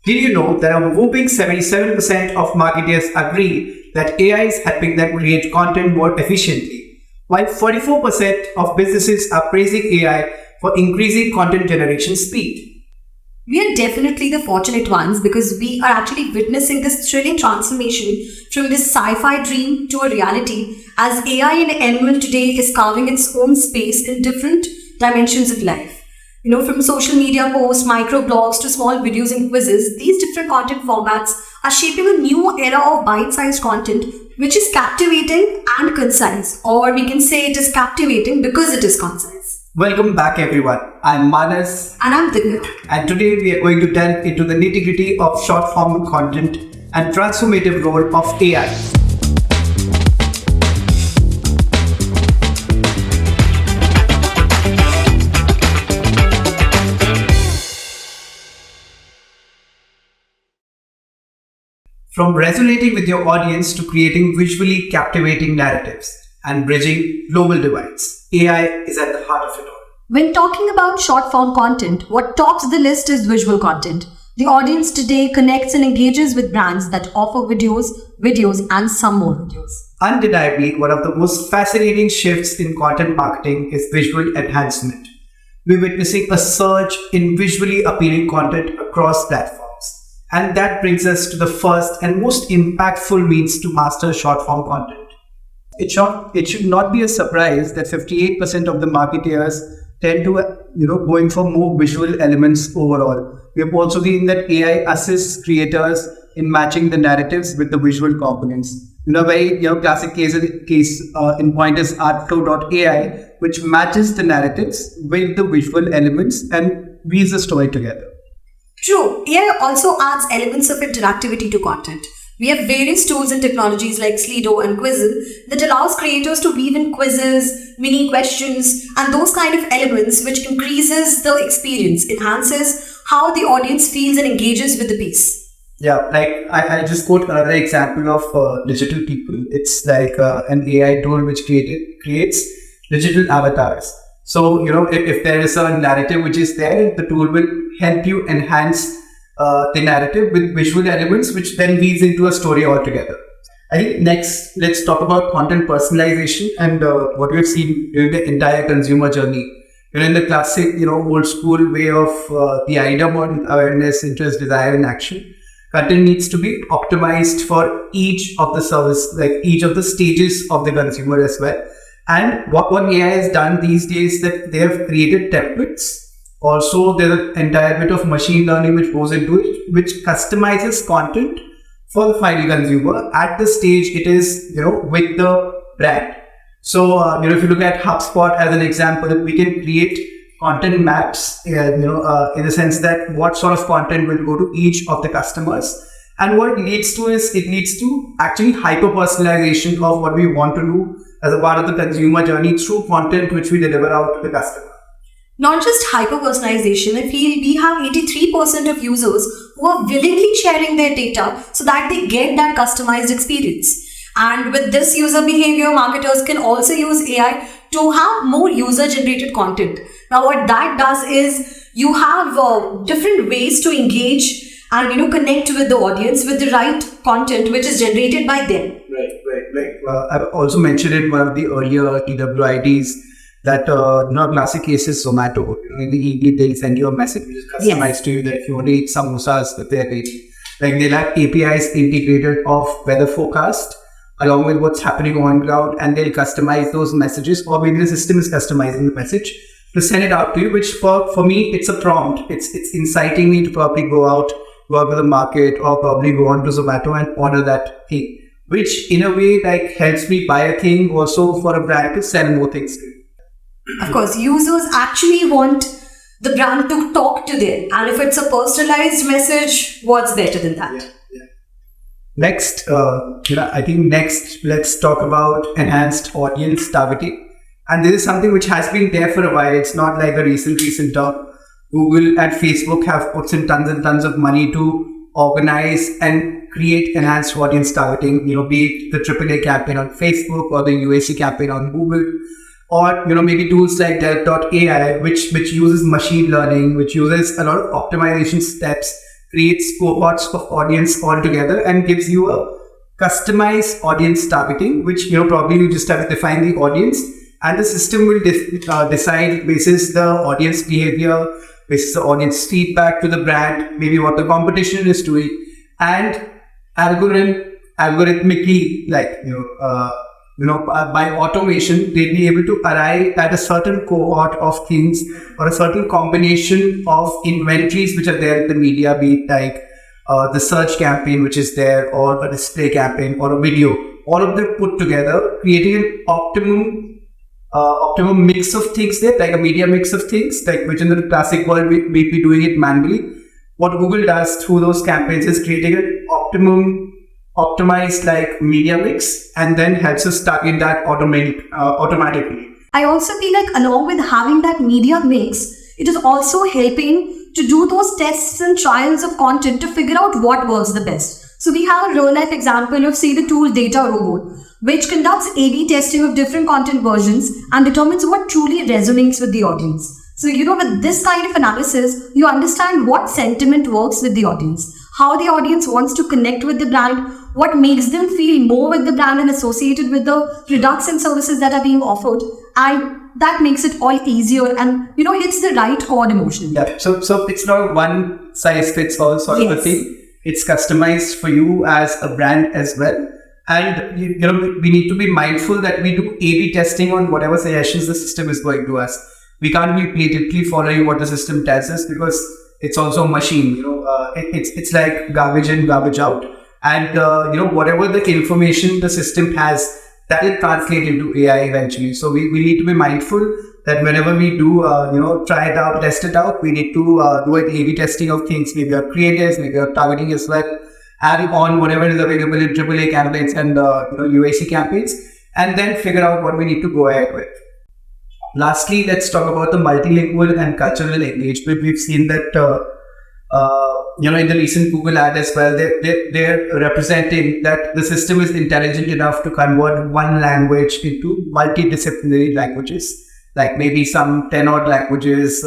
Did you know that a whopping 77% of marketers agree that AI is helping them create content more efficiently, while 44% of businesses are praising AI for increasing content generation speed? We are definitely the fortunate ones because we are actually witnessing this thrilling transformation from this sci-fi dream to a reality as AI and ML today is carving its own space in different dimensions of life. From social media posts, microblogs to small videos and quizzes, these different content formats are shaping a new era of bite-sized content which is captivating and concise, or we can say it is captivating because it is concise. Welcome back everyone, I'm Manas And I'm TWiD. and today we are going to delve into the nitty-gritty of short-form content and transformative role of AI. From resonating with your audience to creating visually captivating narratives and bridging global divides, AI is at the heart of it all. When talking about short-form content, what tops the list is visual content. The audience today connects and engages with brands that offer videos and some more videos. Undeniably, one of the most fascinating shifts in content marketing is visual enhancement. We're witnessing a surge in visually appealing content across platforms. And that brings us to the first and most impactful means to master short-form content. It should not be a surprise that 58% of the marketers tend to, going for more visual elements overall. We have also seen that AI assists creators in matching the narratives with the visual components. A very classic case in point is artflow.ai, which matches the narratives with the visual elements and weaves the story together. True, AI also adds elements of interactivity to content. We have various tools and technologies like Slido and Quizzle that allows creators to weave in quizzes, mini questions, and those kind of elements which increases the experience, enhances how the audience feels and engages with the piece. Yeah, like I just quote another example of digital people. It's like an AI tool which creates digital avatars. So, if there is a narrative which is there, the tool will help you enhance the narrative with visual elements, which then weaves into a story altogether. I think next, let's talk about content personalization and what we've seen during the entire consumer journey. In the classic, old school way of the idea model, awareness, interest, desire, and action, content needs to be optimized for each of the service, like each of the stages of the consumer as well. And what AI has done these days that they have created templates. Also, there's an entire bit of machine learning which goes into it, which customizes content for the final consumer at the stage it is, with the brand. So, if you look at HubSpot as an example, we can create content maps, in the sense that what sort of content will go to each of the customers. And what it leads to is it leads to actually hyper-personalization of what we want to do as a part of the consumer journey through content which we deliver out to the customer. Not just hyper-personalization, I feel we have 83% of users who are willingly sharing their data so that they get that customized experience. And with this user behavior, marketers can also use AI to have more user-generated content. Now, what that does is you have different ways to engage and connect with the audience with the right content which is generated by them. Right. I've also mentioned in one of the earlier TWiDs that classic case is Zomato. In the evening they'll send you a message which is customized to you that if you want to eat samosas that they're eating. Like they'll have APIs integrated of weather forecast along with what's happening on ground, and they'll customize those messages, or maybe the system is customizing the message to send it out to you, which for me it's a prompt. It's inciting me to probably go out, work with the market, or probably go on to Zomato and order that thing, which in a way helps me buy a thing also for a brand to sell more things to. Of course, users actually want the brand to talk to them, and if it's a personalized message, what's better than that? Yeah. Next, I think next let's talk about enhanced audience targeting, and this is something which has been there for a while. It's not like a recent term. Google and Facebook have put in tons and tons of money to organize and create enhanced audience targeting. Be it the AAA campaign on Facebook or the UAC campaign on Google. Or maybe tools like Delp.ai, which uses machine learning, which uses a lot of optimization steps creates cohorts of audience altogether and gives you a customized audience targeting, which probably you just have to define the audience, and the system will decide basis the audience behavior, basis the audience feedback to the brand, maybe what the competition is doing, and algorithmically, by automation, they'll be able to arrive at a certain cohort of things or a certain combination of inventories which are there in the media, be it like the search campaign which is there, or a display campaign, or a video. All of them put together, creating an optimum mix of things there, like a media mix of things, like which in the classic world we'd be doing it manually. What Google does through those campaigns is creating an optimized like media mix, and then helps us target that automatically. I also feel like along with having that media mix, it is also helping to do those tests and trials of content to figure out what works the best. So we have a real life example of, say, the tool Data Robot, which conducts A/B testing of different content versions and determines what truly resonates with the audience. So, with this kind of analysis, you understand what sentiment works with the audience, how the audience wants to connect with the brand, what makes them feel more with the brand and associated with the products and services that are being offered. And that makes it all easier and, hits the right chord emotion. Yeah. So it's not one size fits all sort of a thing. It's customized for you as a brand as well. And, we need to be mindful that we do A/B testing on whatever suggestions the system is going to us. We can't be blatantly following what the system tells us, because it's also a machine. It's like garbage in, garbage out. And, whatever the information the system has, that will translate into AI eventually. So we need to be mindful that whenever we do, try it out, test it out, we need to do an A/B testing of things, maybe our creatives, maybe our targeting as well, add on whatever is available in AAA campaigns and UAC campaigns, and then figure out what we need to go ahead with. Lastly, let's talk about the multilingual and cultural engagement. We've seen that in the recent Google ad as well, they're representing that the system is intelligent enough to convert one language into multidisciplinary languages, like maybe some 10 odd languages,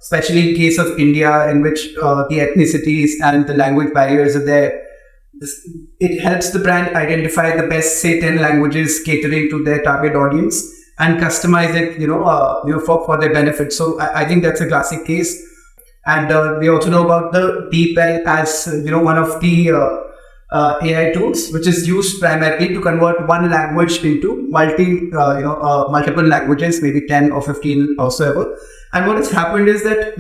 especially in case of India, in which the ethnicities and the language barriers are there. It helps the brand identify the best, say, 10 languages catering to their target audience and customize it, for their benefit. So I think that's a classic case. And we also know about the DeepL as one of the AI tools, which is used primarily to convert one language into multiple languages, maybe 10 or 15 or so ever. And what has happened is that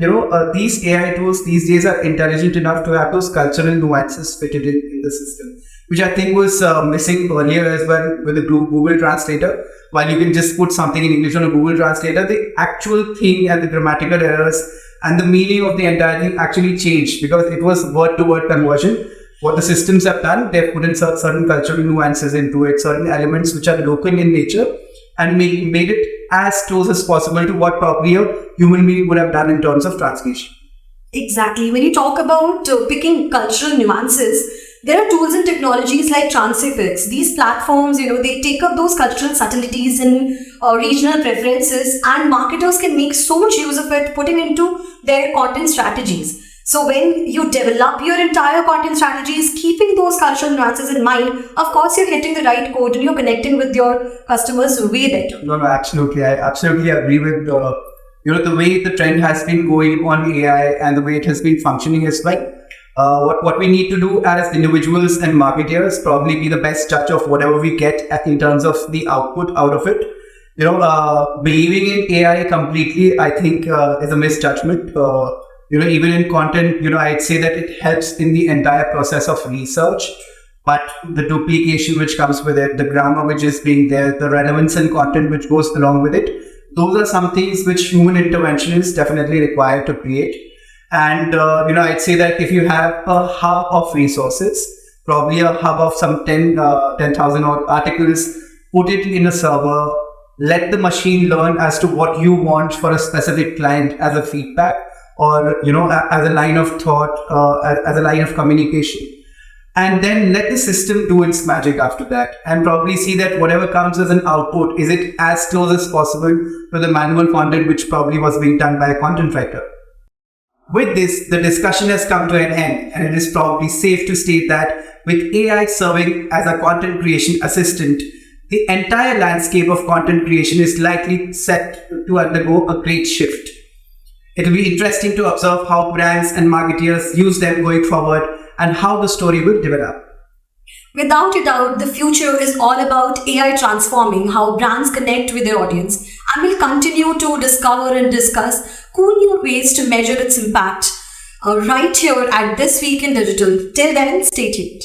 these AI tools these days are intelligent enough to have those cultural nuances fitted in the system, which I think was missing earlier as well with the Google Translator. While you can just put something in English on a Google Translator, the actual thing and the grammatical errors and the meaning of the entire thing actually changed, because it was word-to-word conversion. What the systems have done, they've put in certain cultural nuances into it, certain elements which are local in nature, and made it as close as possible to what probably a human being would have done in terms of translation. Exactly. When you talk about picking cultural nuances, there are tools and technologies like Transformative. These platforms, they take up those cultural subtleties and regional preferences, and marketers can make so much use of it, putting into their content strategies. So when you develop your entire content strategies, keeping those cultural nuances in mind, of course, you're hitting the right code and you're connecting with your customers way better. No, absolutely. I absolutely agree with the way the trend has been going on AI and the way it has been functioning as well. What we need to do as individuals and marketers probably be the best judge of whatever we get in terms of the output out of it. Believing in AI completely, I think, is a misjudgment. Even in content, I'd say that it helps in the entire process of research, but the duplication which comes with it, the grammar which is being there, the relevance and content which goes along with it, those are some things which human intervention is definitely required to create. And, I'd say that if you have a hub of resources, probably a hub of some 10,000 odd articles, put it in a server, let the machine learn as to what you want for a specific client as a feedback, or, as a line of thought, as a line of communication. And then let the system do its magic after that, and probably see that whatever comes as an output, is it as close as possible to the manual content which probably was being done by a content writer. With this, the discussion has come to an end, and it is probably safe to state that with AI serving as a content creation assistant, the entire landscape of content creation is likely set to undergo a great shift. It will be interesting to observe how brands and marketeers use them going forward and how the story will develop. Without a doubt, the future is all about AI transforming how brands connect with their audience, and we'll continue to discover and discuss cool new ways to measure its impact right here at This Week in Digital. Till then, stay tuned.